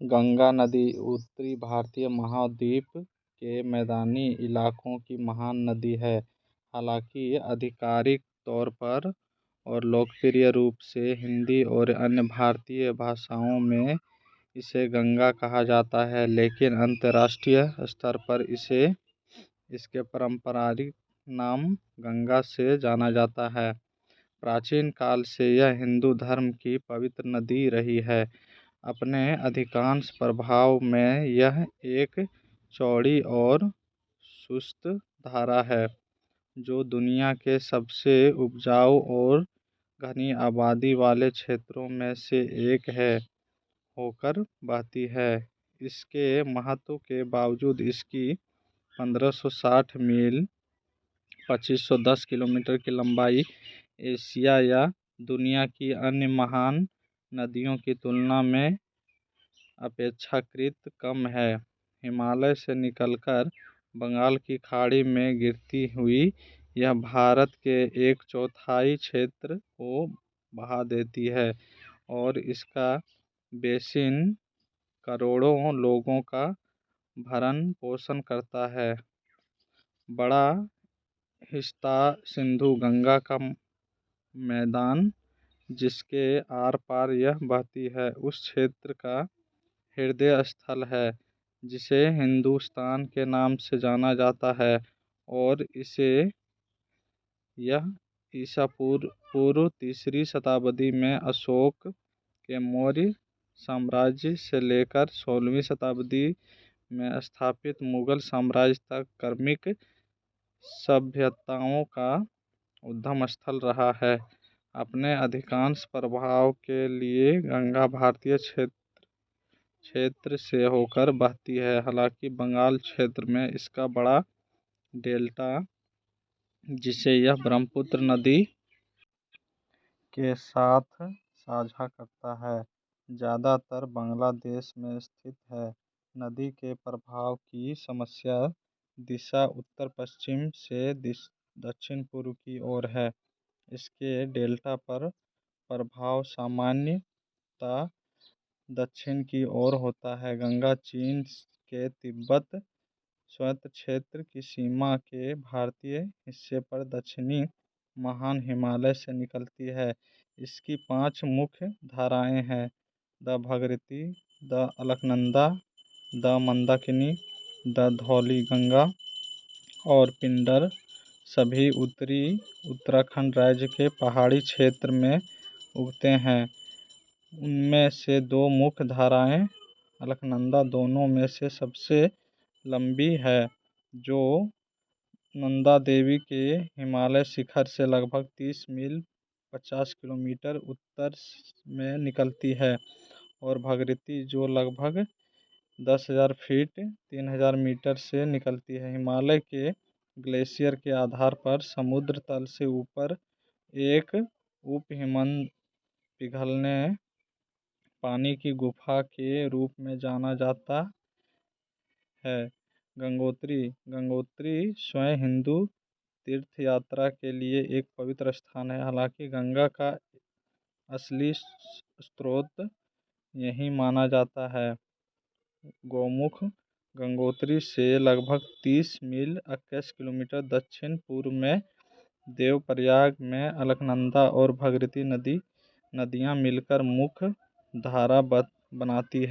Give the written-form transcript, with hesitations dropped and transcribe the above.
गंगा नदी उत्तरी भारतीय महाद्वीप के मैदानी इलाकों की महान नदी है। हालांकि आधिकारिक तौर पर और लोकप्रिय रूप से हिंदी और अन्य भारतीय भाषाओं में इसे गंगा कहा जाता है, लेकिन अंतर्राष्ट्रीय स्तर पर इसे इसके पारंपरिक नाम गंगा से जाना जाता है। प्राचीन काल से यह हिंदू धर्म की पवित्र नदी रही है। अपने अधिकांश प्रभाव में यह एक चौड़ी और सुस्त धारा है, जो दुनिया के सबसे उपजाऊ और घनी आबादी वाले क्षेत्रों में से एक है होकर बहती है। इसके महत्व के बावजूद इसकी 1560 मील 2510 किलोमीटर की लंबाई एशिया या दुनिया की अन्य महान नदियों की तुलना में अपेक्षाकृत कम है। हिमालय से निकलकर बंगाल की खाड़ी में गिरती हुई यह भारत के एक चौथाई क्षेत्र को बहा देती है और इसका बेसिन करोड़ों लोगों का भरण पोषण करता है। बड़ा हिस्सा सिंधु गंगा का मैदान, जिसके आर पार यह बहती है, उस क्षेत्र का हृदय स्थल है जिसे हिंदुस्तान के नाम से जाना जाता है, और इसे यह ईसा पूर्व तीसरी शताब्दी में अशोक के मौर्य साम्राज्य से लेकर 16वीं शताब्दी में स्थापित मुगल साम्राज्य तक क्रमिक सभ्यताओं का उद्गम स्थल रहा है। अपने अधिकांश प्रभाव के लिए गंगा भारतीय क्षेत्र से होकर बहती है। हालांकि बंगाल क्षेत्र में इसका बड़ा डेल्टा, जिसे यह ब्रह्मपुत्र नदी के साथ साझा करता है, ज़्यादातर बांग्लादेश में स्थित है। नदी के प्रवाह की समस्या दिशा उत्तर पश्चिम से दक्षिण पूर्व की ओर है। इसके डेल्टा पर प्रवाह सामान्यतः दक्षिण की ओर होता है। गंगा चीन के तिब्बत स्वैत क्षेत्र की सीमा के भारतीय हिस्से पर दक्षिणी महान हिमालय से निकलती है। इसकी 5 मुख्य धाराएं हैं: the Bhagirathi, the Alaknanda, the Mandakini, the Dhauliganga और पिंडर। सभी उत्तरी उत्तराखंड राज्य के पहाड़ी क्षेत्र में उगते हैं। उनमें से 2 मुख्य धाराएं अलकनंदा दोनों में से सबसे लंबी है, जो नंदा देवी के हिमालय शिखर से लगभग 30 मील 50 किलोमीटर उत्तर में निकलती है, और भागीरथी जो लगभग 10,000 फीट 3,000 मीटर से निकलती है। हिमालय के ग्लेशियर के आधार पर समुद्र तल से ऊपर एक उपहिमनद पिघलने पानी की गुफा के रूप में जाना जाता है। गंगोत्री स्वयं हिंदू तीर्थयात्रा के लिए एक पवित्र स्थान है। हालांकि गंगा का असली स्रोत यही माना जाता है। गौमुख गंगोत्री से लगभग 30 मील 21 किलोमीटर दक्षिण पूर्व में देवप्रयाग में अलकनंदा और भागीरथी नदियां मिलकर मुख्य धारा बनाती है।